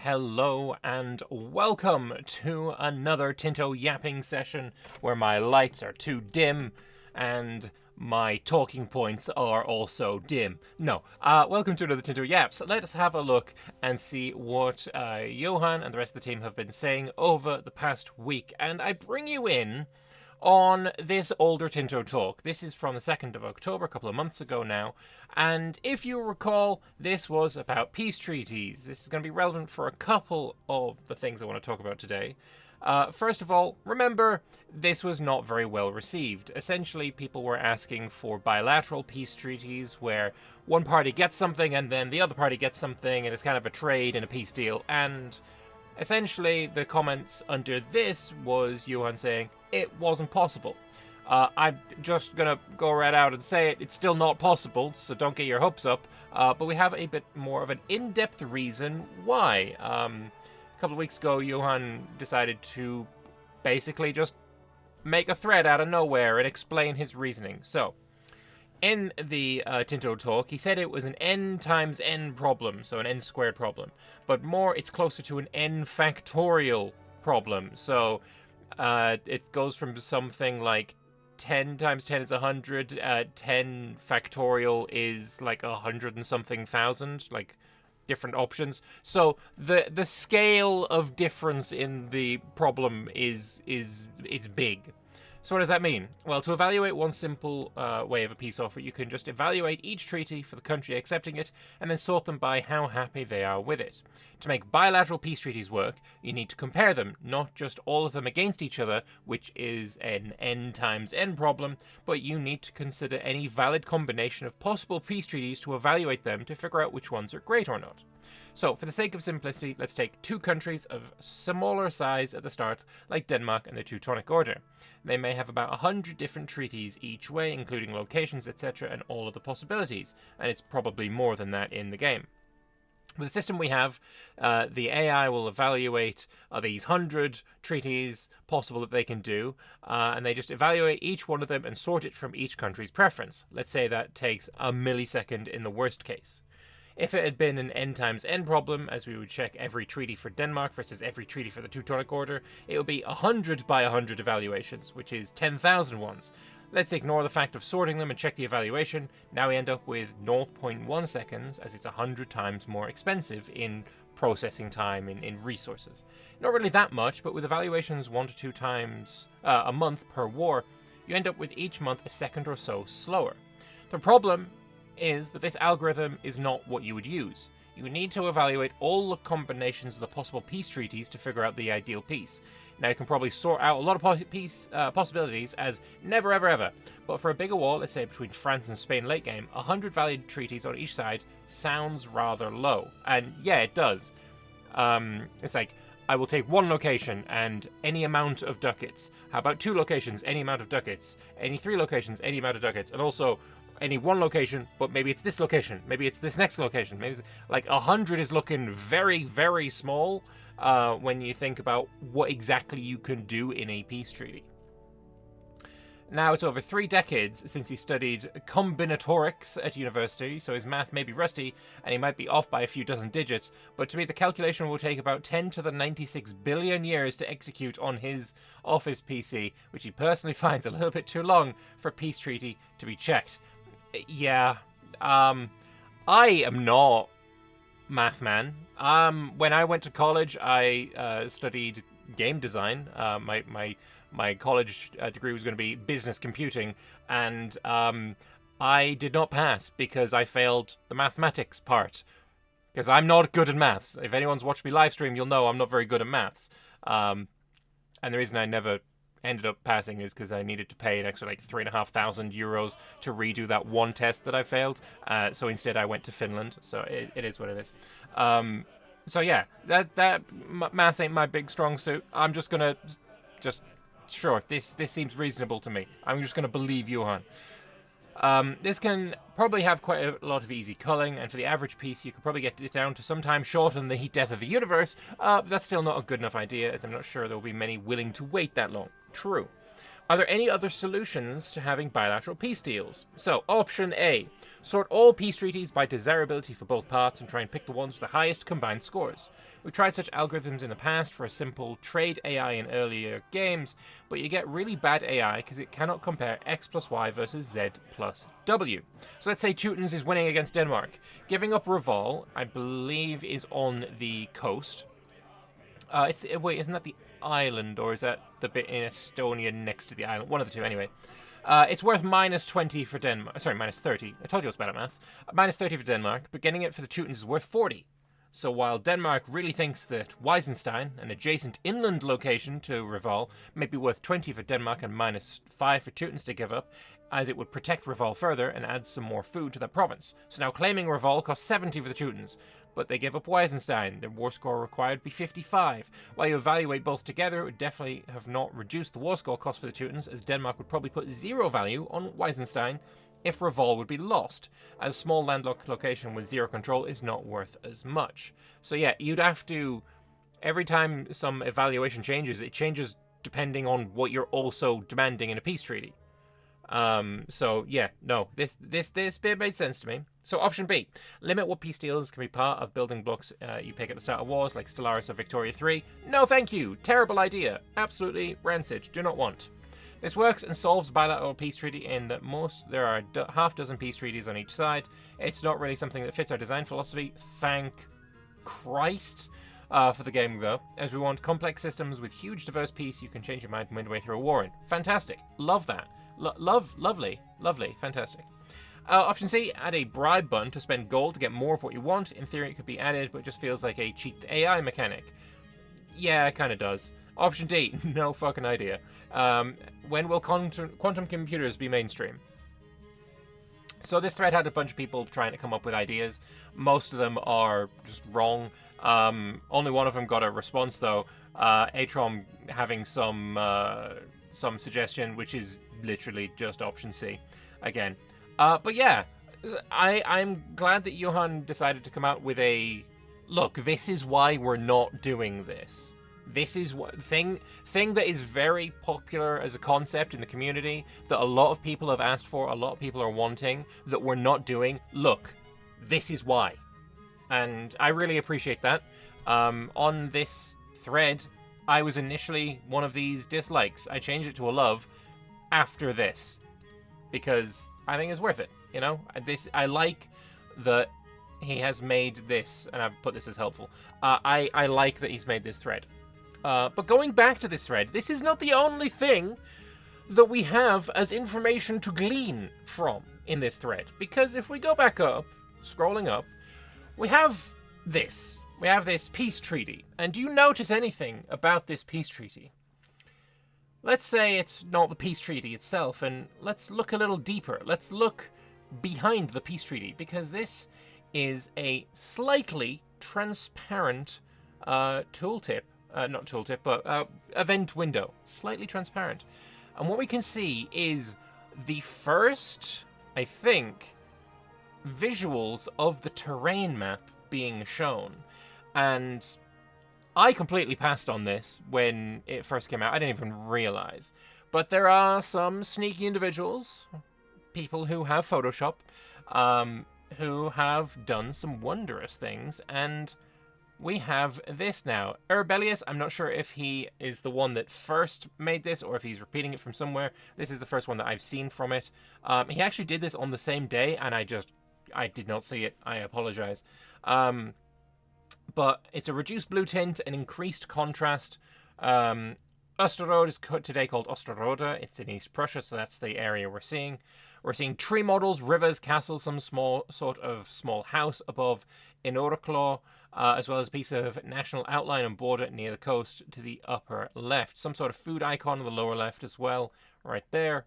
Hello and welcome to another Tinto yapping session where my lights are too dim and my talking points are also dim. Welcome to another Tinto Yaps. Let us have a look and see what Johan and the rest of the team have been saying over the past week. And I bring you in on this older Tinto talk. This is from the 2nd of October, a couple of months ago now. And if you recall, this was about peace treaties. This is going to be relevant for a couple of the things I want to talk about today. First of all, remember, this was not very well received. Essentially, people were asking for bilateral peace treaties where one party gets something and then the other party gets something, and it's kind of a trade and a peace deal. And essentially, the comments under this was Johan saying it wasn't possible. I'm just going to go right out and say it's still not possible, so don't get your hopes up. But we have a bit more of an in-depth reason why. A couple of weeks ago, Johan decided to basically just make a thread out of nowhere and explain his reasoning. So, in the Tinto talk, he said it was an n times n problem, so an n squared problem. But more, it's closer to an n factorial problem. So, it goes from something like 10 times 10 is 100, 10 factorial is like 100 and something thousand, like different options. So the scale of difference in the problem is big. So what does that mean? Well, to evaluate one simple way of a peace offer, you can just evaluate each treaty for the country accepting it, and then sort them by how happy they are with it. To make bilateral peace treaties work, you need to compare them, not just all of them against each other, which is an n times n problem, but you need to consider any valid combination of possible peace treaties to evaluate them to figure out which ones are great or not. So, for the sake of simplicity, let's take two countries of smaller size at the start, like Denmark and the Teutonic Order. They may have about 100 different treaties each way, including locations, etc., and all of the possibilities, and it's probably more than that in the game. With the system we have, the AI will evaluate these 100 treaties possible that they can do, and they just evaluate each one of them and sort it from each country's preference. Let's say that takes a millisecond in the worst case. If it had been an n times n problem, as we would check every treaty for Denmark versus every treaty for the Teutonic Order, it would be 100 by 100 evaluations, which is 10,000 ones. Let's ignore the fact of sorting them and check the evaluation. Now we end up with 0.1 seconds, as it's 100 times more expensive in processing time, in resources. Not really that much, but with evaluations 1 to 2 times a month per war, you end up with each month a second or so slower. The problem is that this algorithm is not what you would use. You need to evaluate all the combinations of the possible peace treaties to figure out the ideal peace. Now, you can probably sort out a lot of peace possibilities as never ever ever, but for a bigger war, let's say between France and Spain late game, 100 valid treaties on each side sounds rather low. And yeah, it does. It's like, I will take one location and any amount of ducats. How about 2 locations, any amount of ducats? Any 3 locations, any amount of ducats? And also, any one location, but maybe it's this location, maybe it's this next location. Maybe it's, like 100 is looking very, very small when you think about what exactly you can do in a peace treaty. Now, it's over 3 decades since he studied combinatorics at university, so his math may be rusty, and he might be off by a few dozen digits, but to me the calculation will take about 10 to the 96 billion years to execute on his office PC, which he personally finds a little bit too long for a peace treaty to be checked. Yeah, I am not math man. When I went to college, I studied game design. My college degree was going to be business computing, and I did not pass because I failed the mathematics part. Because I'm not good at maths. If anyone's watched me live stream, you'll know I'm not very good at maths. And the reason I never ended up passing is because I needed to pay an extra like €3,500 to redo that one test that I failed. So instead I went to Finland. So it is what it is. So yeah, that maths ain't my big strong suit. I'm just gonna sure, this seems reasonable to me. I'm just gonna believe Johan. This can probably have quite a lot of easy culling, and for the average piece, you could probably get it down to sometime short on the heat death of the universe. That's still not a good enough idea, as I'm not sure there will be many willing to wait that long. True. Are there any other solutions to having bilateral peace deals? So, option A. Sort all peace treaties by desirability for both parts and try and pick the ones with the highest combined scores. We've tried such algorithms in the past for a simple trade AI in earlier games, but you get really bad AI because it cannot compare X plus Y versus Z plus W. So let's say Teutons is winning against Denmark. Giving up Reval, I believe, is on the coast. Wait, isn't that the island, or is that the bit in Estonia next to the island? One of the two, anyway. It's worth minus 20 for Denmark. Sorry, minus 30. I told you I was bad at maths. Minus 30 for Denmark, but getting it for the Teutons is worth 40. So while Denmark really thinks that Weisenstein, an adjacent inland location to Reval, may be worth 20 for Denmark and minus 5 for Teutons to give up, as it would protect Reval further and add some more food to the province. So now claiming Reval costs 70 for the Teutons, but they give up Weisenstein. Their war score required would be 55. While you evaluate both together, it would definitely have not reduced the war score cost for the Teutons, as Denmark would probably put 0 value on Weisenstein if Reval would be lost, as small landlocked location with 0 control is not worth as much. So yeah, you'd have to, every time some evaluation changes, it changes depending on what you're also demanding in a peace treaty. So yeah, no, this bit made sense to me. So option B, limit what peace deals can be part of building blocks you pick at the start of wars, like Stellaris or Victoria 3. No thank you, terrible idea, absolutely rancid, do not want. This works and solves bilateral peace treaty in that there are half dozen peace treaties on each side. It's not really something that fits our design philosophy, thank Christ. For the game, though, as we want complex systems with huge diverse peace you can change your mind midway through a war in. Fantastic. Love that. Lovely, fantastic. Option C, add a bribe button to spend gold to get more of what you want. In theory, it could be added, but it just feels like a cheat AI mechanic. Yeah, it kind of does. Option D, no fucking idea. When will quantum computers be mainstream? So this thread had a bunch of people trying to come up with ideas. Most of them are just wrong. Only one of them got a response, though. Atrom having some suggestion, which is literally just option C again. But yeah, I'm glad that Johan decided to come out with a look. This is why we're not doing this. This is what thing that is very popular as a concept in the community that a lot of people have asked for, a lot of people are wanting, that we're not doing. Look, this is why. And I really appreciate that. On this thread, I was initially one of these dislikes. I changed it to a love after this because I think it's worth it. You know, I like that he has made this, and I've put this as helpful. I like that he's made this thread. But going back to this thread, this is not the only thing that we have as information to glean from in this thread. Because if we go back up, scrolling up, we have this. We have this peace treaty. And do you notice anything about this peace treaty? Let's say it's not the peace treaty itself, and let's look a little deeper. Let's look behind the peace treaty, because this is a slightly transparent tooltip. Not tooltip, but event window. Slightly transparent. And what we can see is the first, I think, visuals of the terrain map being shown. And I completely passed on this when it first came out. I didn't even realize. But there are some sneaky individuals, people who have Photoshop, who have done some wondrous things, and we have this now. Urbelius, I'm not sure if he is the one that first made this or if he's repeating it from somewhere. This is the first one that I've seen from it. He actually did this on the same day, and I did not see it. I apologize. But it's a reduced blue tint, an increased contrast. Osterrode is today called Osterrode. It's in East Prussia, so that's the area we're seeing. We're seeing tree models, rivers, castles, some small house above Inorklo, as well as a piece of national outline and border near the coast to the upper left. Some sort of food icon on the lower left as well, right there.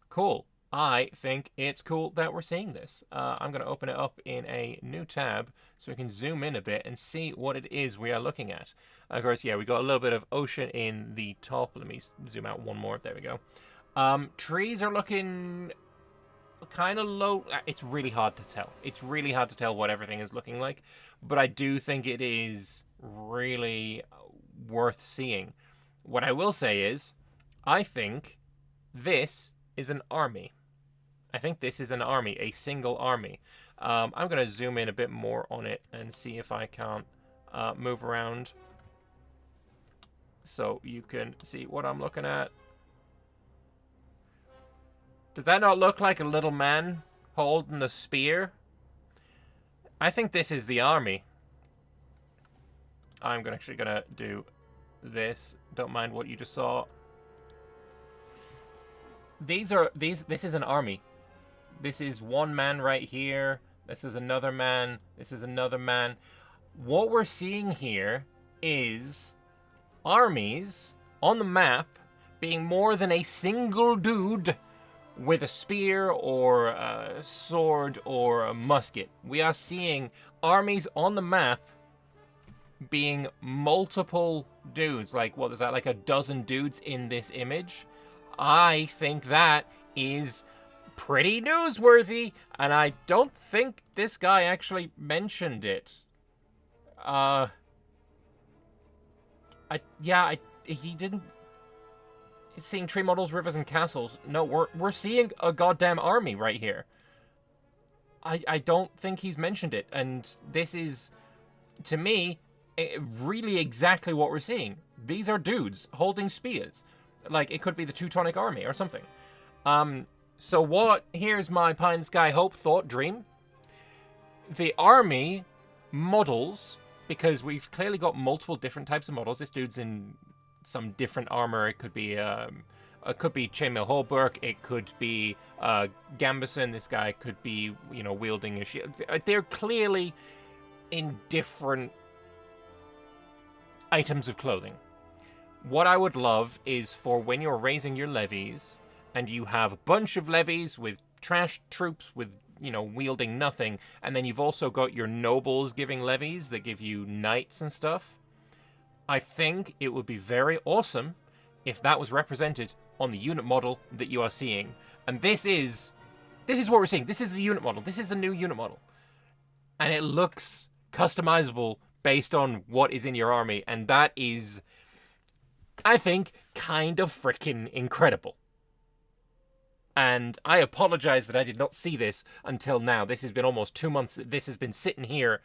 Cool. I think it's cool that we're seeing this. I'm going to open it up in a new tab so we can zoom in a bit and see what it is we are looking at. Of course, yeah, we got a little bit of ocean in the top. Let me zoom out one more. There we go. Trees are looking kind of low. It's really hard to tell. It's really hard to tell what everything is looking like, but I do think it is really worth seeing. What I will say is, I think this is an army. I think this is an army, a single army. I'm going to zoom in a bit more on it and see if I can't move around so you can see what I'm looking at. Does that not look like a little man holding a spear? I think this is the army. I'm actually going to do this. Don't mind what you just saw. This is an army. This is one man right here. This is another man. This is another man. What we're seeing here is armies on the map being more than a single dude with a spear or a sword or a musket. We are seeing armies on the map being multiple dudes. Like, what is that, like a dozen dudes in this image? I think that is pretty newsworthy, and I don't think this guy actually mentioned it. He didn't. Seeing tree models, rivers, and castles. No, we're seeing a goddamn army right here. I don't think he's mentioned it, and this is, to me, really exactly what we're seeing. These are dudes holding spears. Like, it could be the Teutonic army or something. So here's my pie in the sky hope, thought, dream. The army models, because we've clearly got multiple different types of models. This dude's in some different armor. It could be Chainmail Hallberg. It could be Gambison. This guy could be, wielding a shield. They're clearly in different items of clothing. What I would love is for when you're raising your levies and you have a bunch of levies with trash troops with, wielding nothing, and then you've also got your nobles giving levies that give you knights and stuff. I think it would be very awesome if that was represented on the unit model that you are seeing. And this is what we're seeing. This is the unit model. This is the new unit model. And it looks customizable based on what is in your army, and that is, I think, kind of freaking incredible. And I apologize that I did not see this until now. This has been almost 2 months that this has been sitting here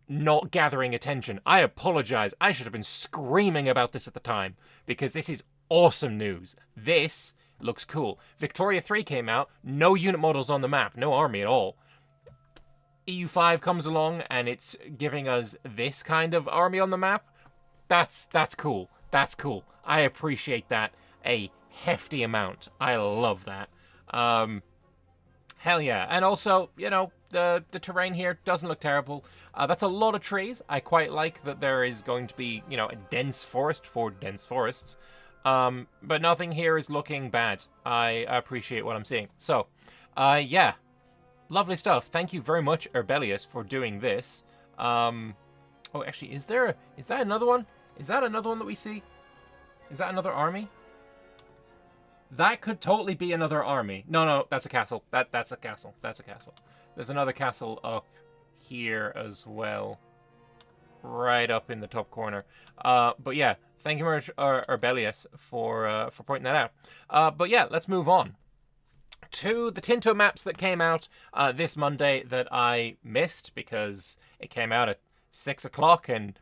not gathering attention. I apologize. I should have been screaming about this at the time, because this is awesome news. This looks cool. Victoria 3 came out, no unit models on the map, no army at all. EU5 comes along and it's giving us this kind of army on the map. That's cool. That's cool. I appreciate that a hefty amount. I love that. Hell yeah. And also, the terrain here doesn't look terrible. That's a lot of trees. I quite like that there is going to be, a dense forest for dense forests. But nothing here is looking bad. I appreciate what I'm seeing. So, yeah. Lovely stuff. Thank you very much, Erbelius, for doing this. Oh, actually, is that another one? Is that another one that we see? Is that another army? That could totally be another army. No, that's a castle. That's a castle. That's a castle. There's another castle up here as well. Right up in the top corner. But yeah, thank you very much, Erbelius, for pointing that out. But yeah, let's move on to the Tinto maps that came out this Monday that I missed because it came out at 6 o'clock and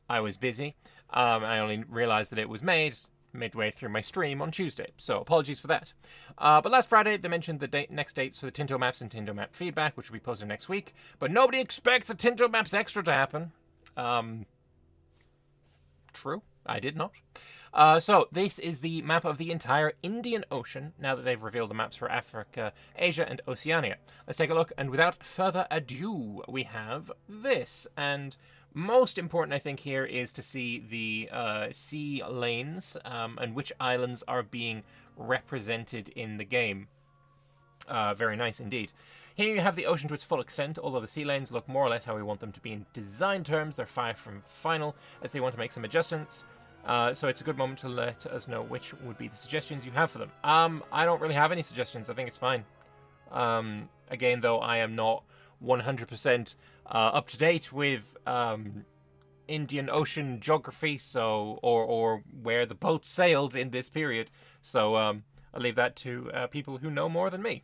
I was busy. I only realized that it was made midway through my stream on Tuesday, so apologies for that. But last Friday, they mentioned the next dates for the Tinto maps and Tinto map feedback, which will be posted next week. But nobody expects a Tinto maps extra to happen. True, I did not. So this is the map of the entire Indian Ocean, now that they've revealed the maps for Africa, Asia, and Oceania. Let's take a look, and without further ado, we have this. And most important, I think, here is to see the sea lanes and which islands are being represented in the game. Very nice indeed. Here you have the ocean to its full extent, although the sea lanes look more or less how we want them to be in design terms. They're far from final, as they want to make some adjustments. So it's a good moment to let us know which would be the suggestions you have for them. I don't really have any suggestions. I think it's fine. Again, though, I am not 100% up to date with Indian Ocean geography, so or where the boat sailed in this period. So I'll leave that to people who know more than me.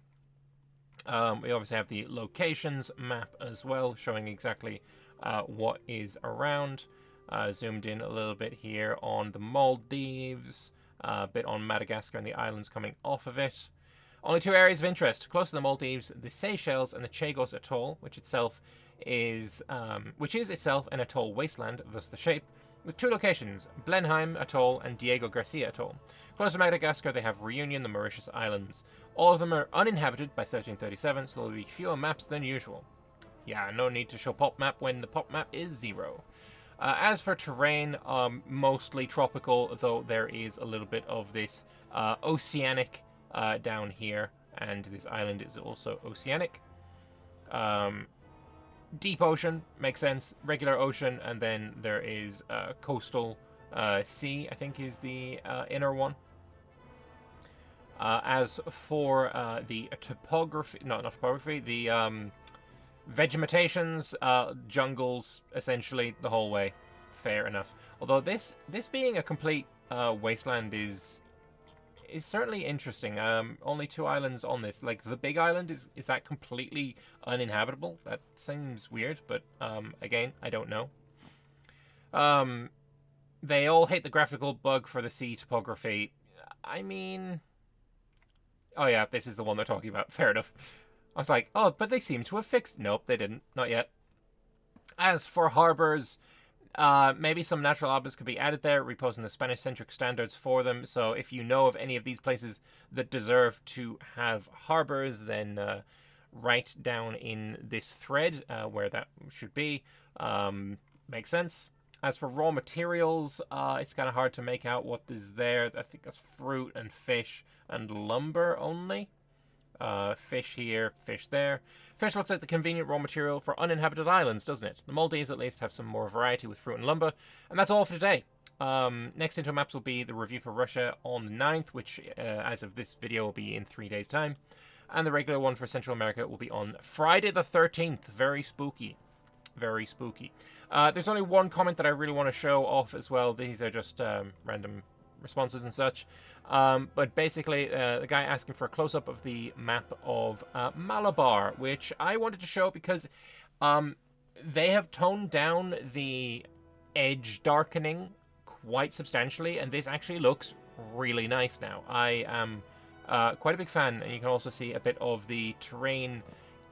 We obviously have the locations map as well, showing exactly what is around. Zoomed in a little bit here on the Maldives, a bit on Madagascar and the islands coming off of it. Only 2 areas of interest close to the Maldives: the Seychelles and the Chagos Atoll, which is itself an atoll wasteland, thus the shape, with 2 locations: Blenheim Atoll and Diego Garcia Atoll. Close to Madagascar, they have Reunion, the Mauritius Islands. All of them are uninhabited by 1337, so there will be fewer maps than usual. Yeah, no need to show pop map when the pop map is 0. As for terrain, mostly tropical, though there is a little bit of this oceanic down here, and this island is also oceanic. Deep ocean, makes sense, regular ocean, and then there is coastal sea, I think is the inner one. As for the topography, not topography, the vegetations, jungles, essentially the whole way. Fair enough. Although this being a complete wasteland is certainly interesting. Only 2 islands on this. Like, the big island, is that completely uninhabitable? That seems weird, but again, I don't know. They all hate the graphical bug for the sea topography. I mean... Oh yeah, this is the one they're talking about. Fair enough. I was like, oh, but they seem to have fixed... Nope, they didn't. Not yet. As for harbors, maybe some natural harbors could be added there, reposing the Spanish-centric standards for them. So if you know of any of these places that deserve to have harbors, then write down in this thread where that should be. Makes sense. As for raw materials, it's kind of hard to make out what is there. I think that's fruit and fish and lumber only. Fish here, fish there. Fish looks like the convenient raw material for uninhabited islands, doesn't it? The Maldives at least have some more variety with fruit and lumber. And that's all for today. Next Tinto Maps will be the review for Russia on the 9th, which as of this video will be in 3 days' time. And the regular one for Central America will be on Friday the 13th. Very spooky. Very spooky. There's only one comment that I really want to show off as well. These are just random responses and such. But basically, the guy asking for a close-up of the map of Malabar, which I wanted to show because they have toned down the edge darkening quite substantially, and this actually looks really nice now. I am quite a big fan, and you can also see a bit of the terrain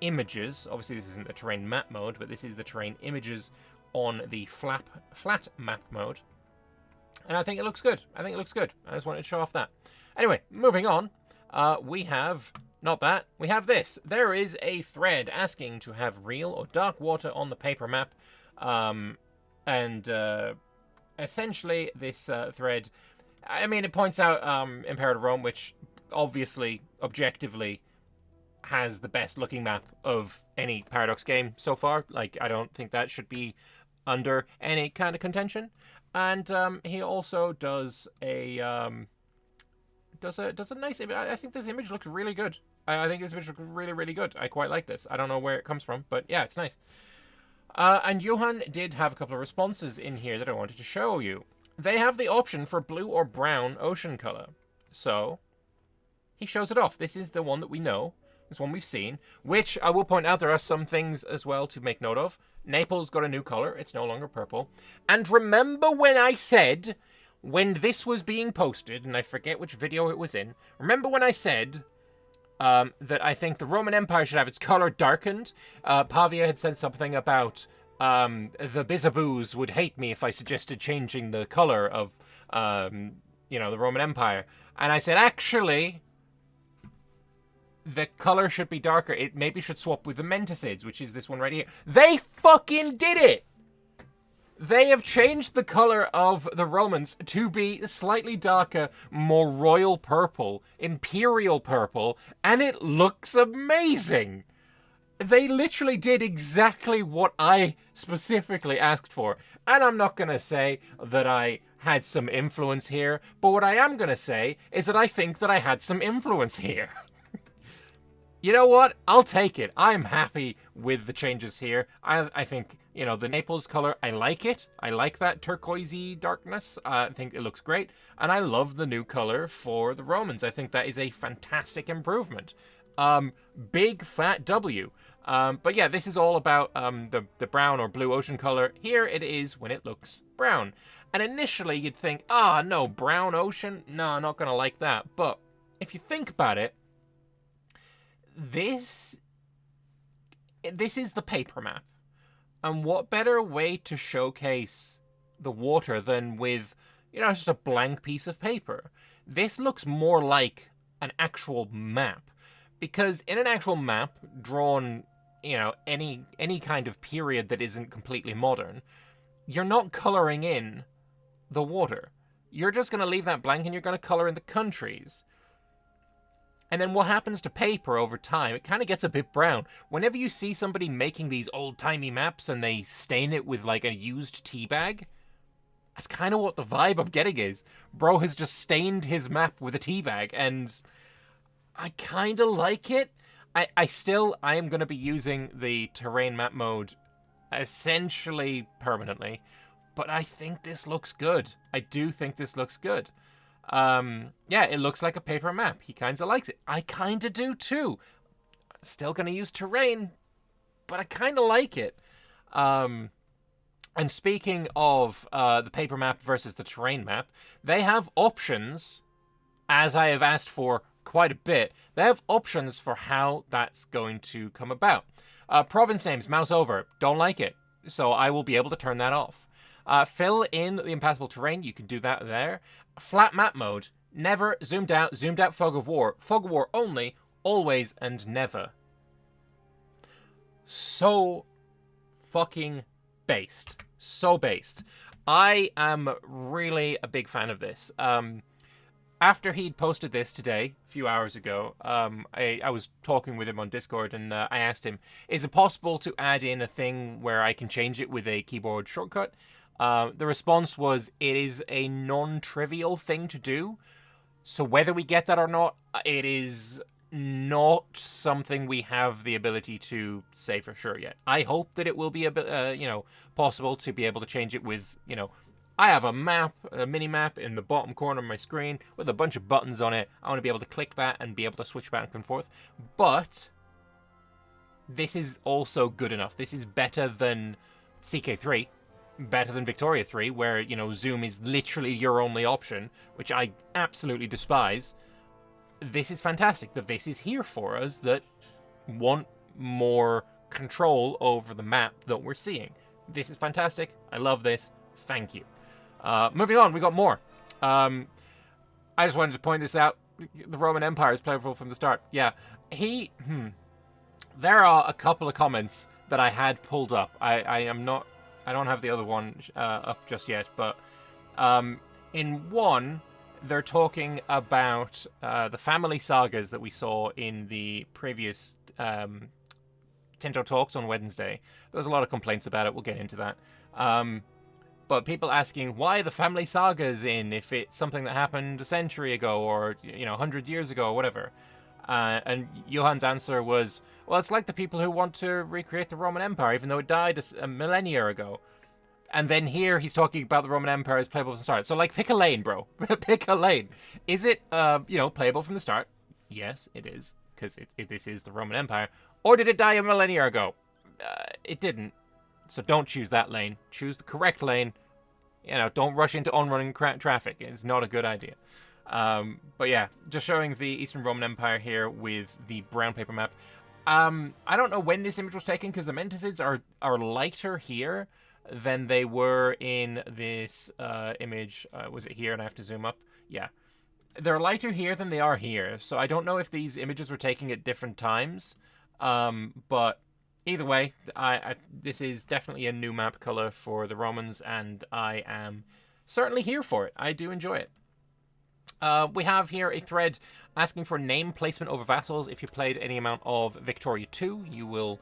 images. Obviously, this isn't the terrain map mode, but this is the terrain images on the flat map mode. And I think it looks good. I just wanted to show off that. Anyway, moving on. We have... Not that. We have this. There is a thread asking to have real or dark water on the paper map. Essentially, this thread... I mean, it points out Imperative Rome, which obviously, objectively, has the best looking map of any Paradox game so far. Like, I don't think that should be under any kind of contention. And he also does a nice image. I think this image looks really good. I think this image looks really, really good. I quite like this. I don't know where it comes from, but yeah, it's nice. And Johan did have a couple of responses in here that I wanted to show you. They have the option for blue or brown ocean color. So he shows it off. This is the one that we know. This one we've seen, which I will point out there are some things as well to make note of. Naples got a new color. It's no longer purple. And remember when I said, when this was being posted, and I forget which video it was in, remember when I said that I think the Roman Empire should have its color darkened? Pavia had said something about the Bizaboos would hate me if I suggested changing the color of, the Roman Empire. And I said, actually... the color should be darker. It maybe should swap with the Menticids, which is this one right here. They fucking did it! They have changed the color of the Romans to be slightly darker, more royal purple, imperial purple, and it looks amazing! They literally did exactly what I specifically asked for. And I'm not going to say that I had some influence here, but what I am going to say is that I think that I had some influence here. You know what? I'll take it. I'm happy with the changes here. I think, you know, the Naples color, I like it. I like that turquoisey darkness. I think it looks great. And I love the new color for the Romans. I think that is a fantastic improvement. Big fat W. But yeah, this is all about the brown or blue ocean color. Here it is when it looks brown. And initially you'd think, no, brown ocean? No, I'm not going to like that. But if you think about it, this is the paper map. And what better way to showcase the water than with, you know, just a blank piece of paper? This looks more like an actual map. Because in an actual map drawn, you know, any kind of period that isn't completely modern, you're not coloring in the water. You're just going to leave that blank and you're going to color in the countries. And then what happens to paper over time? It kind of gets a bit brown. Whenever you see somebody making these old-timey maps and they stain it with like a used tea bag, that's kind of what the vibe I'm getting is. Bro has just stained his map with a tea bag, and I kind of like it. I am going to be using the terrain map mode essentially permanently, but I think this looks good. I do think this looks good. Yeah, it looks like a paper map. He kind of likes it. I kind of do too. Still going to use terrain, but I kind of like it. And speaking of the paper map versus the terrain map, they have options, as I have asked for quite a bit. They have options for how that's going to come about. Province names, mouse over. Don't like it. So I will be able to turn that off. Fill in the impassable terrain. You can do that there. Flat map mode. Never. Zoomed out fog of war. Fog of war only. Always and never. So fucking based. So based. I am really a big fan of this. After he'd posted this today, a few hours ago, I was talking with him on Discord, and I asked him, is it possible to add in a thing where I can change it with a keyboard shortcut? The response was, it is a non-trivial thing to do. So whether we get that or not, it is not something we have the ability to say for sure yet. I hope that it will be possible to be able to change it with, I have a map, a mini map in the bottom corner of my screen with a bunch of buttons on it. I want to be able to click that and be able to switch back and forth. But this is also good enough. This is better than CK3, better than Victoria 3, where, zoom is literally your only option, which I absolutely despise. This is fantastic that this is here for us that want more control over the map that we're seeing. This is fantastic. I love this. Thank you. Moving on, we got more. I just wanted to point this out. The Roman Empire is playable from the start. Yeah, there are a couple of comments that I had pulled up. I don't have the other one up just yet, but in one, they're talking about the family sagas that we saw in the previous Tinto talks on Wednesday. There was a lot of complaints about it. We'll get into that. But people asking why the family saga is in, if it's something that happened a century ago or 100 years ago or whatever. And Johann's answer was, well, it's like the people who want to recreate the Roman Empire, even though it died a millennia ago. And then here he's talking about the Roman Empire as playable from the start. So, pick a lane, bro. Pick a lane. Is it, playable from the start? Yes, it is, because this is the Roman Empire. Or did it die a millennia ago? It didn't. So don't choose that lane. Choose the correct lane. Don't rush into on-running traffic. It's not a good idea. But yeah, just showing the Eastern Roman Empire here with the brown paper map. I don't know when this image was taken, because the Menticids are lighter here than they were in this image. Was it here? And I have to zoom up. Yeah. They're lighter here than they are here. So I don't know if these images were taken at different times. But either way, this is definitely a new map color for the Romans, and I am certainly here for it. I do enjoy it. We have here a thread asking for name placement over vassals. If you played any amount of Victoria 2, you will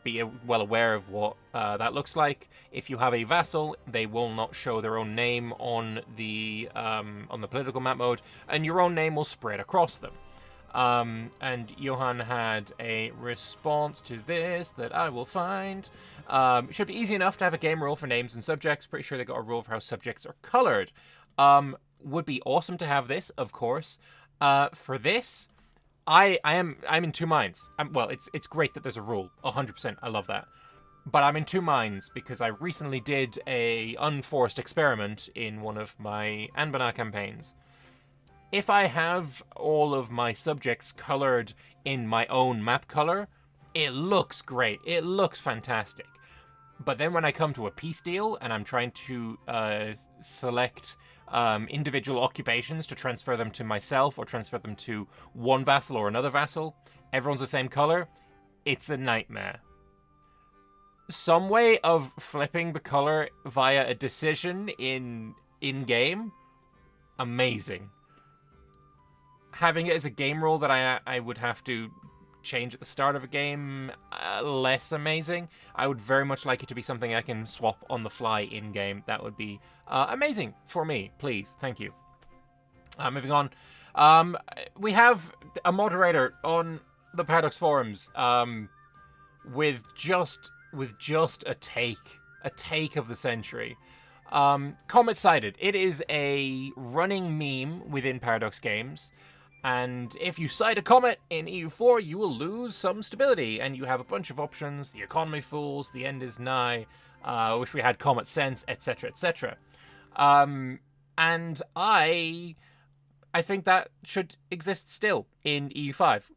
be well aware of what that looks like. If you have a vassal, they will not show their own name on the political map mode, and your own name will spread across them. And Johan had a response to this that I will find. It should be easy enough to have a game rule for names and subjects. Pretty sure they got a rule for how subjects are colored. Would be awesome to have this, of course. For this, I'm in two minds. Well, it's great that there's a rule. 100%. I love that. But I'm in two minds because I recently did a unforced experiment in one of my Anbana campaigns. If I have all of my subjects colored in my own map color, it looks great. It looks fantastic. But then when I come to a peace deal and I'm trying to select individual occupations to transfer them to myself or transfer them to one vassal or another vassal, everyone's the same color, it's a nightmare. Some way of flipping the color via a decision in-game, amazing. Having it as a game rule that I would have to change at the start of a game, less amazing. I would very much like it to be something I can swap on the fly in-game. That would be amazing for me, please. Thank you. Moving on. We have a moderator on the Paradox forums with just a take of the century. Comet Sighted. It is a running meme within Paradox Games. And if you sight a comet in EU4, you will lose some stability, and you have a bunch of options: the economy fools, the end is nigh, wish we had comet sense, etc., etc. And I think that should exist still in EU5.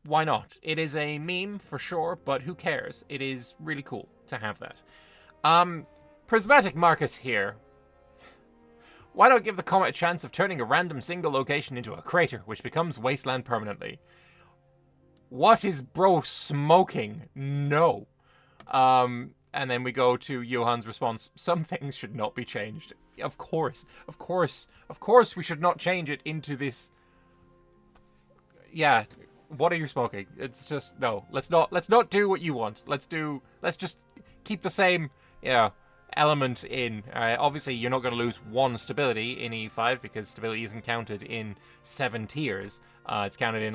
Why not? It is a meme for sure, but who cares? It is really cool to have that. Prismatic Marcus here. Why not give the comet a chance of turning a random single location into a crater, which becomes wasteland permanently? What is bro smoking? No. And then we go to Johan's response. Some things should not be changed. Of course we should not change it into this. Yeah. What are you smoking? It's just, no. Let's not do what you want. Let's just keep the same, element in. Obviously, you're not going to lose one stability in E5 because stability isn't counted in 7 tiers. It's counted in,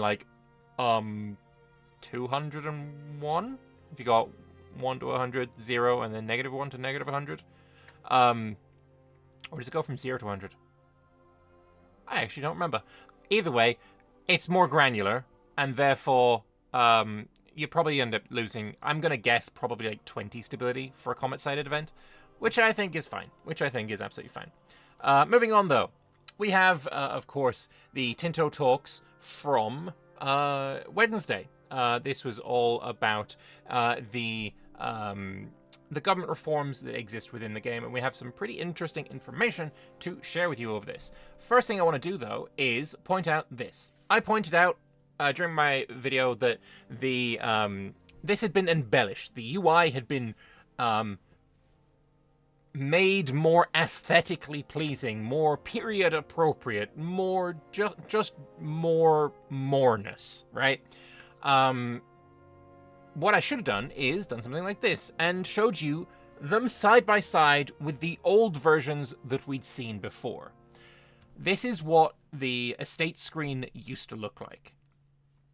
201? If you got 1 to 100, 0, and then -1 to -100. Or does it go from 0 to 100? I actually don't remember. Either way, it's more granular, and therefore, you probably end up losing, I'm going to guess, probably 20 stability for a comet-sided event, which I think is fine. Which I think is absolutely fine. Moving on, though. We have, of course, the Tinto talks from Wednesday. This was all about the government reforms that exist within the game, and we have some pretty interesting information to share with you over this. First thing I want to do, though, is point out this. I pointed out during my video that this had been embellished. The UI had been made more aesthetically pleasing, more period appropriate, more just moreness, right? What I should have done is done something like this and showed you them side by side with the old versions that we'd seen before. This is what the estate screen used to look like.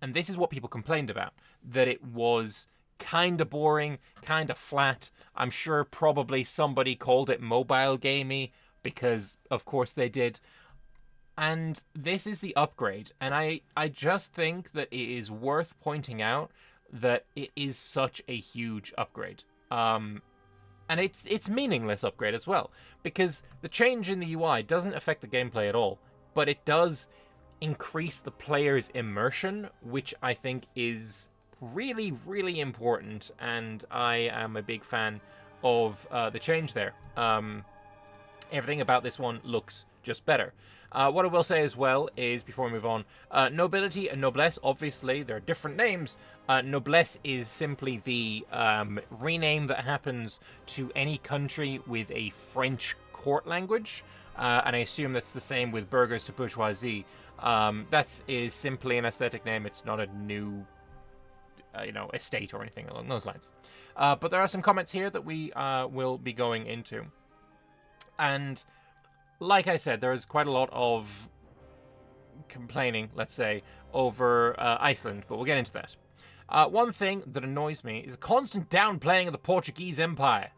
And this is what people complained about, that it was kind of boring, kind of flat. I'm sure probably somebody called it mobile gamey, because of course they did. And this is the upgrade, and I just think that it is worth pointing out that it is such a huge upgrade. And it's meaningless upgrade as well, because the change in the UI doesn't affect the gameplay at all, but it does increase the player's immersion, which I think is really, really important, and I am a big fan of the change there. Everything about this one looks just better. What I will say as well is, before we move on, nobility and noblesse, obviously, they're different names. Noblesse is simply the rename that happens to any country with a French court language, and I assume that's the same with burghers to bourgeoisie. That is simply an aesthetic name. It's not a new, estate or anything along those lines. But there are some comments here that we will be going into. And like I said, there is quite a lot of complaining, let's say, over Iceland, but we'll get into that. One thing that annoys me is the constant downplaying of the Portuguese Empire.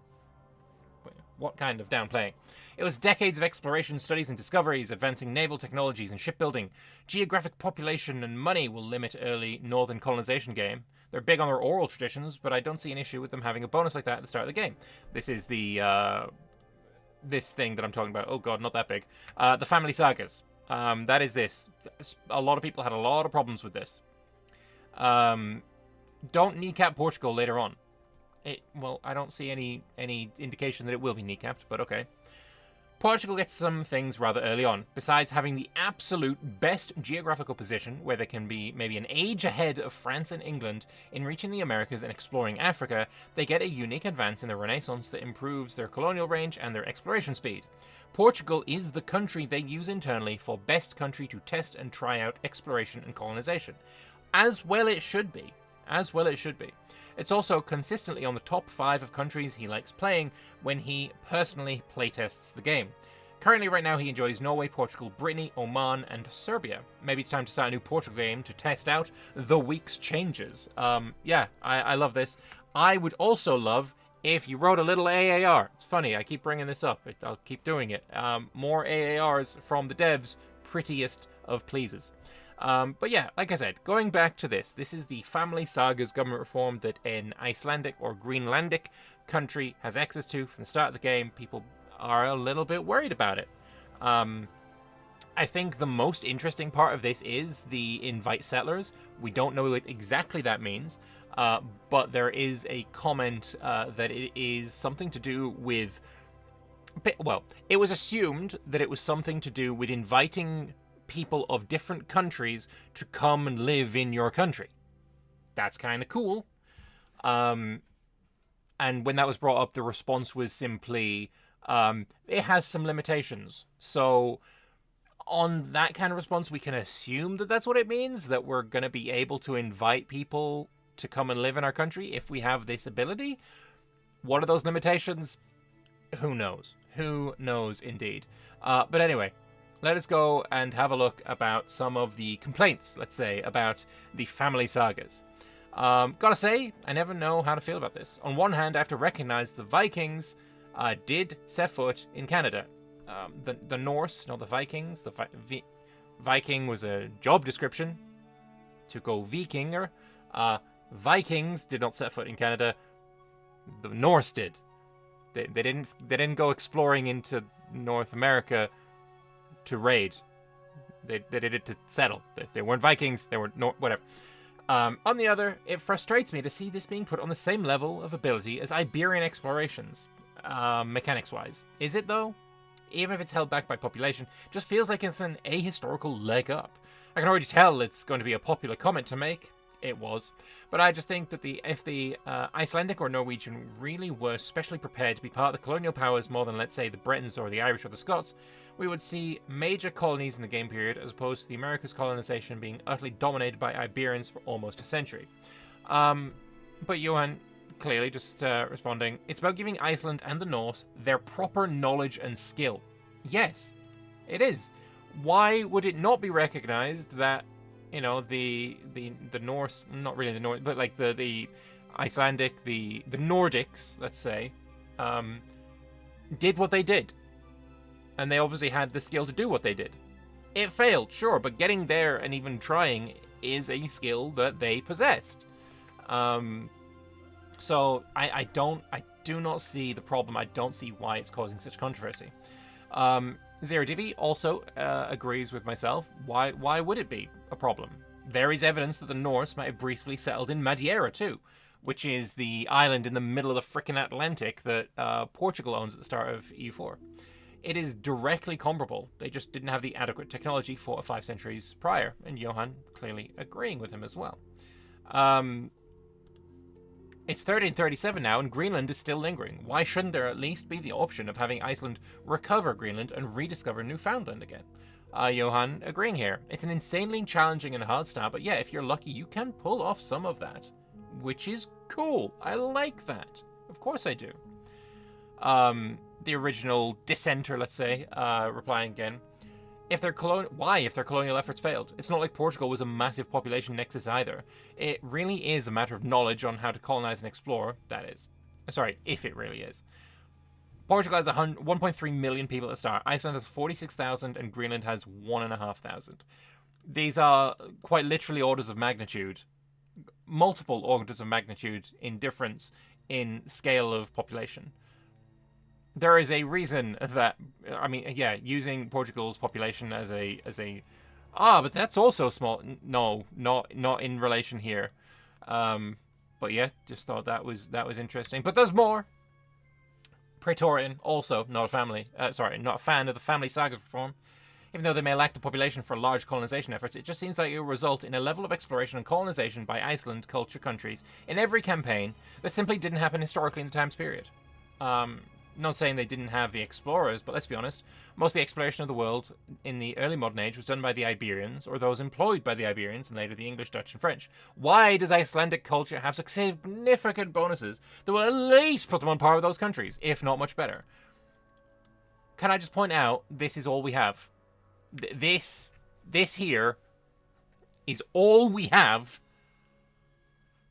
What kind of downplaying? It was decades of exploration, studies, and discoveries, advancing naval technologies and shipbuilding. Geographic population and money will limit early northern colonization game. They're big on their oral traditions, but I don't see an issue with them having a bonus like that at the start of the game. This is the this thing that I'm talking about. Oh god, not that big. The family sagas. That is this. A lot of people had a lot of problems with this. Don't kneecap Portugal later on. Well, I don't see any indication that it will be kneecapped, but okay. Portugal gets some things rather early on. Besides having the absolute best geographical position, where they can be maybe an age ahead of France and England in reaching the Americas and exploring Africa, they get a unique advance in the Renaissance that improves their colonial range and their exploration speed. Portugal is the country they use internally for best country to test and try out exploration and colonization. As well it should be. As well it should be. It's also consistently on the top 5 of countries he likes playing when he personally playtests the game. Currently, right now, he enjoys Norway, Portugal, Brittany, Oman, and Serbia. Maybe it's time to start a new Portugal game to test out the week's changes. Yeah, I love this. I would also love if you wrote a little AAR. It's funny, I keep bringing this up. I'll keep doing it. More AARs from the devs. Prettiest of pleases. But yeah, like I said, going back to this is the Family Sagas government reform that an Icelandic or Greenlandic country has access to from the start of the game. People are a little bit worried about it. I think the most interesting part of this is the invite settlers. We don't know what exactly that means, but there is a comment that it is something to do with... Well, it was assumed that it was something to do with inviting people of different countries to come and live in your country. That's kind of cool. And when that was brought up, the response was simply, it has some limitations. So on that kind of response, we can assume that that's what it means, that we're going to be able to invite people to come and live in our country if we have this ability. What are those limitations? Who knows? Who knows indeed. But anyway, let us go and have a look about some of the complaints, let's say, about the family sagas. Gotta say, I never know how to feel about this. On one hand, I have to recognize the Vikings did set foot in Canada. The Norse, not the Vikings. The Viking was a job description to go Vikinger. Vikings did not set foot in Canada. The Norse did. They didn't go exploring into North America to raid. They did it to settle. They weren't Vikings. They were whatever. On the other, it frustrates me to see this being put on the same level of ability as Iberian explorations, mechanics-wise. Is it, though? Even if it's held back by population, it just feels like it's an ahistorical leg up. I can already tell it's going to be a popular comment to make. It was. But I just think that if the Icelandic or Norwegian really were specially prepared to be part of the colonial powers more than, let's say, the Britons or the Irish or the Scots, we would see major colonies in the game period as opposed to the Americas colonization being utterly dominated by Iberians for almost a century. But Johan, clearly just responding, it's about giving Iceland and the Norse their proper knowledge and skill. Yes, it is. Why would it not be recognized that, you know, the Norse, not really the Norse, but like the Icelandic, the Nordics, let's say, did what they did. And they obviously had the skill to do what they did. It failed, sure, but getting there and even trying is a skill that they possessed. So I do not see the problem. I don't see why it's causing such controversy. Zero Divi also agrees with myself. Why would it be a problem? There is evidence that the Norse might have briefly settled in Madeira too, which is the island in the middle of the frickin' Atlantic that Portugal owns at the start of EU4. It is directly comparable. They just didn't have the adequate technology 4 or 5 centuries prior, and Johan clearly agreeing with him as well. It's 1337 now, and Greenland is still lingering. Why shouldn't there at least be the option of having Iceland recover Greenland and rediscover Newfoundland again? Johan agreeing here. It's an insanely challenging and hard start, but yeah, if you're lucky, you can pull off some of that, which is cool. I like that. Of course I do. The original dissenter, let's say, replying again. if their colonial efforts failed? It's not like Portugal was a massive population nexus either. It really is a matter of knowledge on how to colonize and explore, that is. Sorry, if it really is. Portugal has 1.3 million people at the start. Iceland has 46,000 and Greenland has 1,500. These are quite literally orders of magnitude. Multiple orders of magnitude in difference in scale of population. There is a reason that, I mean, yeah, using Portugal's population as a but that's also small. No, not in relation here. But yeah, just thought that was interesting. But there's more. Praetorian, also not a fan of the family sagas reform. Even though they may lack the population for large colonization efforts, it just seems like it will result in a level of exploration and colonization by Iceland culture countries in every campaign that simply didn't happen historically in the times period. Not saying they didn't have the explorers, but let's be honest, most of the exploration of the world in the early modern age was done by the Iberians, or those employed by the Iberians, and later the English, Dutch, and French. Why does Icelandic culture have such significant bonuses that will at least put them on par with those countries, if not much better? Can I just point out, this is all we have. This here is all we have,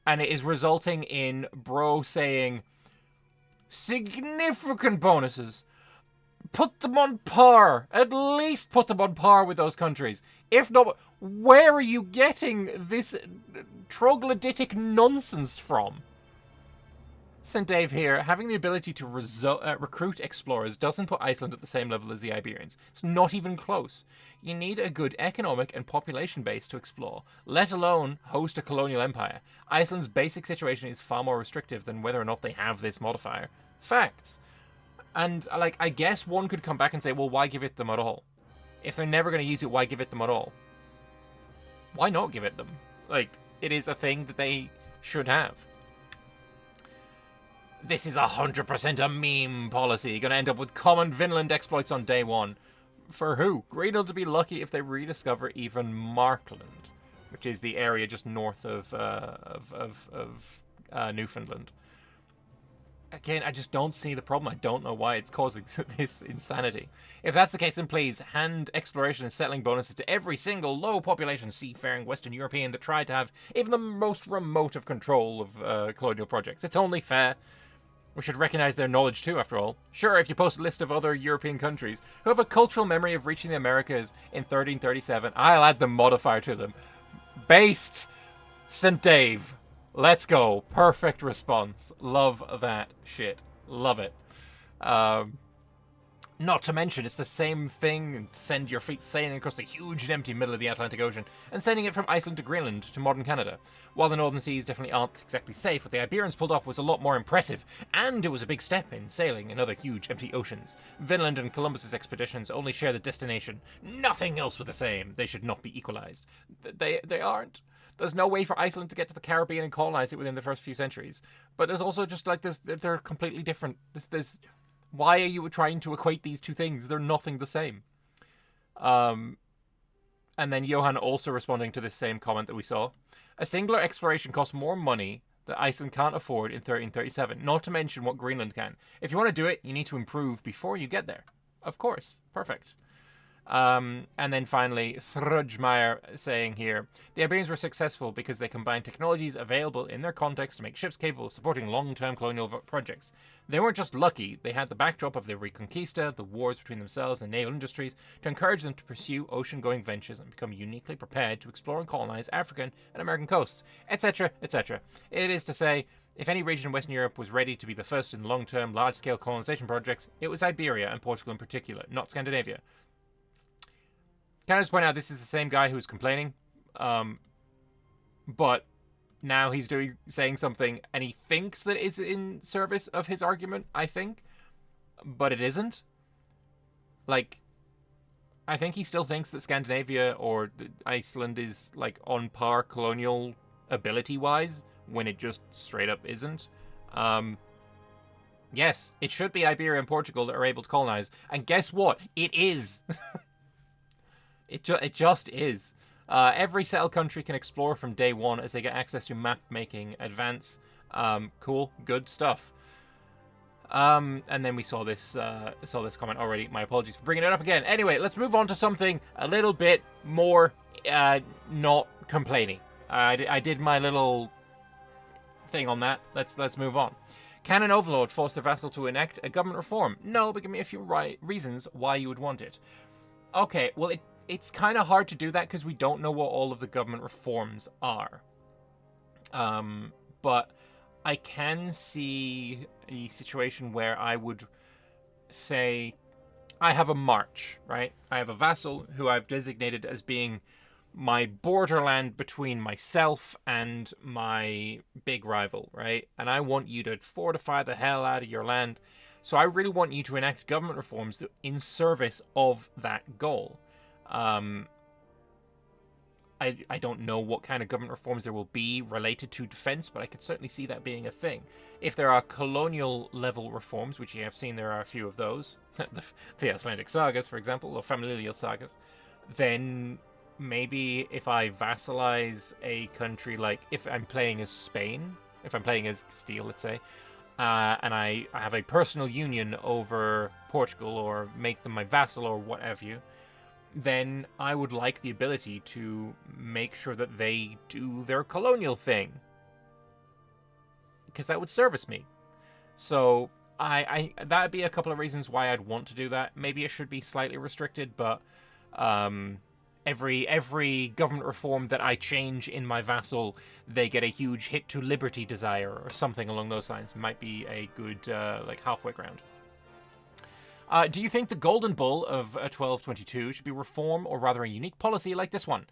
and it is resulting in bro saying significant bonuses. Put them on par. At least put them on par with those countries. If not, where are you getting this troglodytic nonsense from? St. Dave here, having the ability to recruit explorers doesn't put Iceland at the same level as the Iberians. It's not even close. You need a good economic and population base to explore, let alone host a colonial empire. Iceland's basic situation is far more restrictive than whether or not they have this modifier. Facts. And, like, I guess one could come back and say, well, why give it them at all? If they're never going to use it, why give it them at all? Why not give it them? Like, it is a thing that they should have. This is 100% a meme policy. Gonna end up with common Vinland exploits on day one. For who? Greenland to be lucky if they rediscover even Markland, which is the area just north of Newfoundland. Again, I just don't see the problem. I don't know why it's causing this insanity. If that's the case, then please hand exploration and settling bonuses to every single low-population seafaring Western European that tried to have even the most remote of control of colonial projects. It's only fair. We should recognize their knowledge too, after all. Sure, if you post a list of other European countries who have a cultural memory of reaching the Americas in 1337, I'll add the modifier to them. Based St. Dave. Let's go. Perfect response. Love that shit. Love it. Not to mention, it's the same thing, and send your fleet sailing across the huge and empty middle of the Atlantic Ocean, and sending it from Iceland to Greenland to modern Canada. While the northern seas definitely aren't exactly safe, what the Iberians pulled off was a lot more impressive, and it was a big step in sailing in other huge empty oceans. Vinland and Columbus's expeditions only share the destination. Nothing else was the same. They should not be equalized. They aren't. There's no way for Iceland to get to the Caribbean and colonize it within the first few centuries. But there's also just like they're completely different. Why are you trying to equate these two things? They're nothing the same. And then Johan also responding to this same comment that we saw. A singular exploration costs more money that Iceland can't afford in 1337, not to mention what Greenland can. If you want to do it, you need to improve before you get there. Of course. Perfect. And then finally, Thrudgemeyer saying here, the Iberians were successful because they combined technologies available in their context to make ships capable of supporting long-term colonial projects. They weren't just lucky, they had the backdrop of the Reconquista, the wars between themselves and naval industries, to encourage them to pursue ocean-going ventures and become uniquely prepared to explore and colonize African and American coasts, etc., etc. It is to say, if any region in Western Europe was ready to be the first in long-term, large-scale colonization projects, it was Iberia and Portugal in particular, not Scandinavia. Can I just point out, this is the same guy who was complaining, but now he's saying something, and he thinks that it's in service of his argument, I think, but it isn't. Like, I think he still thinks that Scandinavia or Iceland is, like, on par colonial ability-wise, when it just straight up isn't. Yes, it should be Iberia and Portugal that are able to colonize, and guess what? It is! It just is. Every settled country can explore from day one as they get access to map-making advance. Cool, good stuff. And then we saw this comment already. My apologies for bringing it up again. Anyway, let's move on to something a little bit more not complaining. I did my little thing on that. Let's move on. Can an overlord force their vassal to enact a government reform? No, but give me a few reasons why you would want it. Okay, well, it's kind of hard to do that because we don't know what all of the government reforms are. But I can see a situation where I would say I have a march, right? I have a vassal who I've designated as being my borderland between myself and my big rival, right? And I want you to fortify the hell out of your land. So I really want you to enact government reforms in service of that goal. I don't know what kind of government reforms there will be related to defense, but I could certainly see that being a thing. If there are colonial level reforms, which you have seen there are a few of those, the Icelandic sagas, for example, or familial sagas, then maybe if I vassalize a country, like if I'm playing as Spain, if I'm playing as Castile, let's say, and I have a personal union over Portugal or make them my vassal or what have you, then I would like the ability to make sure that they do their colonial thing, because that would service me. So that'd be a couple of reasons why I'd want to do that. Maybe it should be slightly restricted, but every government reform that I change in my vassal, they get a huge hit to liberty desire or something along those lines. Might be a good like halfway ground. Do you think the Golden Bull of 1222 should be reform or rather a unique policy like this one?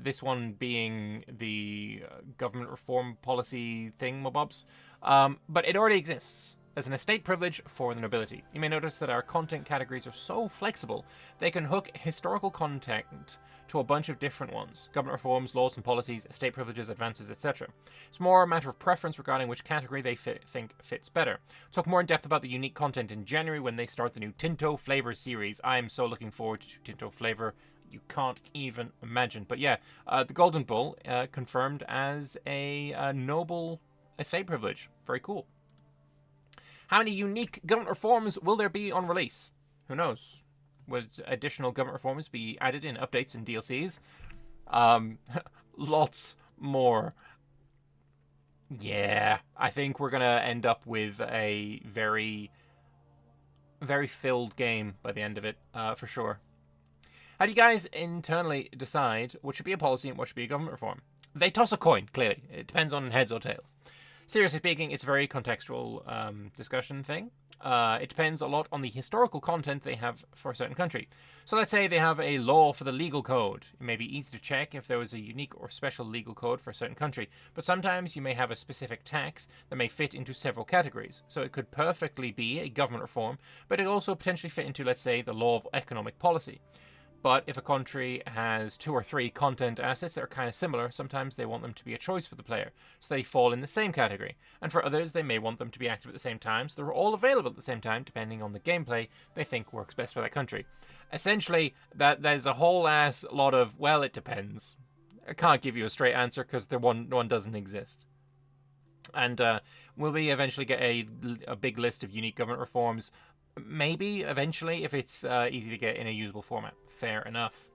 This one being the government reform policy thing, mobobs. But it already exists as an estate privilege for the nobility. You may notice that our content categories are so flexible, they can hook historical content to a bunch of different ones. Government reforms, laws and policies, estate privileges, advances, etc. It's more a matter of preference regarding which category they think fits better. We'll talk more in depth about the unique content in January when they start the new Tinto Flavor series. I am so looking forward to Tinto Flavor. You can't even imagine. But yeah, the Golden Bull confirmed as a noble estate privilege. Very cool. How many unique government reforms will there be on release? Who knows? Would additional government reforms be added in updates and DLCs? Lots more. Yeah, I think we're going to end up with a very, very filled game by the end of it, for sure. How do you guys internally decide what should be a policy and what should be a government reform? They toss a coin, clearly. It depends on heads or tails. Seriously speaking, it's a very contextual discussion thing. It depends a lot on the historical content they have for a certain country. So let's say they have a law for the legal code. It may be easy to check if there was a unique or special legal code for a certain country, but sometimes you may have a specific tax that may fit into several categories. So it could perfectly be a government reform, but it also potentially fit into, let's say, the law of economic policy. But if a country has 2 or 3 content assets that are kind of similar, sometimes they want them to be a choice for the player, so they fall in the same category. And for others, they may want them to be active at the same time, so they're all available at the same time, depending on the gameplay they think works best for that country. Essentially, there's a whole ass lot of, well, it depends. I can't give you a straight answer because the one doesn't exist. And will we eventually get a big list of unique government reforms? Maybe, eventually, if it's easy to get in a usable format. Fair enough.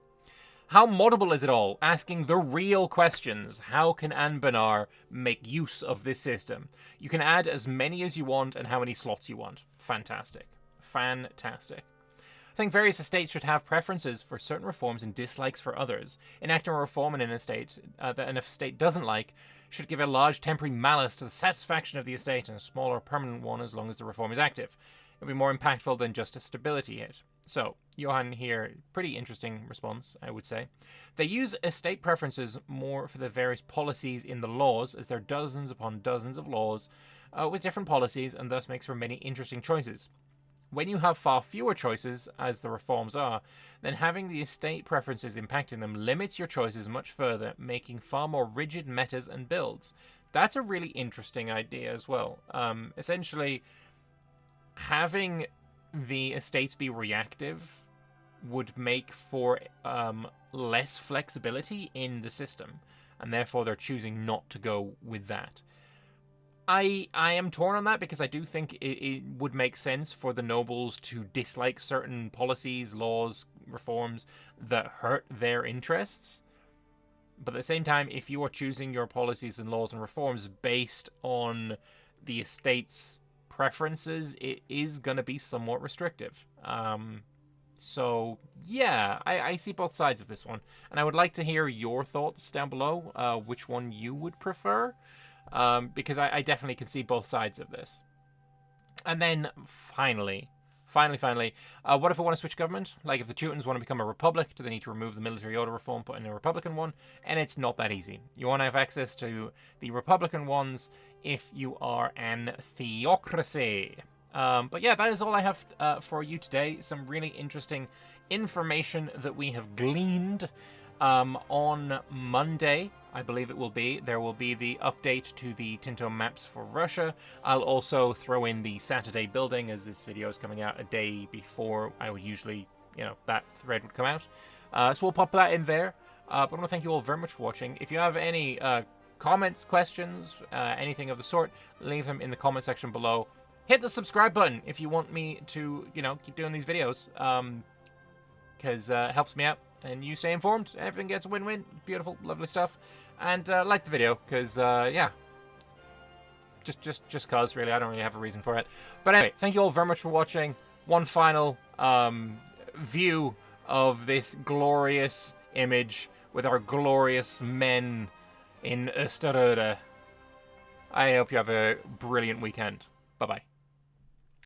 How moddable is it all? Asking the real questions. How can Anbanar make use of this system? You can add as many as you want and how many slots you want. Fantastic. Fantastic. I think various estates should have preferences for certain reforms and dislikes for others. Enacting a reform in an estate that an estate doesn't like should give a large temporary malice to the satisfaction of the estate and a smaller permanent one as long as the reform is active. It'll be more impactful than just a stability hit. So, Johan here, pretty interesting response, I would say. They use estate preferences more for the various policies in the laws, as there are dozens upon dozens of laws with different policies, and thus makes for many interesting choices. When you have far fewer choices, as the reforms are, then having the estate preferences impacting them limits your choices much further, making far more rigid metas and builds. That's a really interesting idea as well. Essentially, having the estates be reactive would make for less flexibility in the system, and therefore they're choosing not to go with that. I am torn on that because I do think it would make sense for the nobles to dislike certain policies, laws, reforms that hurt their interests. But at the same time, if you are choosing your policies and laws and reforms based on the estate's preferences, it is going to be somewhat restrictive. So, yeah, I see both sides of this one. And I would like to hear your thoughts down below, which one you would prefer, because I definitely can see both sides of this. And then, finally, what if I want to switch government? Like, if the Teutons want to become a republic, do they need to remove the military order reform, put in a republican one? And it's not that easy. You want to have access to the republican ones if you are an theocracy. But yeah, that is all I have for you today. Some really interesting information that we have gleaned. On Monday, I believe it will be, there will be the update to the Tinto maps for Russia. I'll also throw in the Saturday building, as this video is coming out a day before I would usually, that thread would come out. So we'll pop that in there. But I want to thank you all very much for watching. If you have any comments, questions, anything of the sort, leave them in the comment section below. Hit the subscribe button if you want me to, keep doing these videos, because it helps me out. And you stay informed, everything gets a win-win. Beautiful, lovely stuff. And like the video, because, yeah. Just cause, really. I don't really have a reason for it. But anyway, thank you all very much for watching. One final view of this glorious image with our glorious men in Österröde. I hope you have a brilliant weekend. Bye-bye.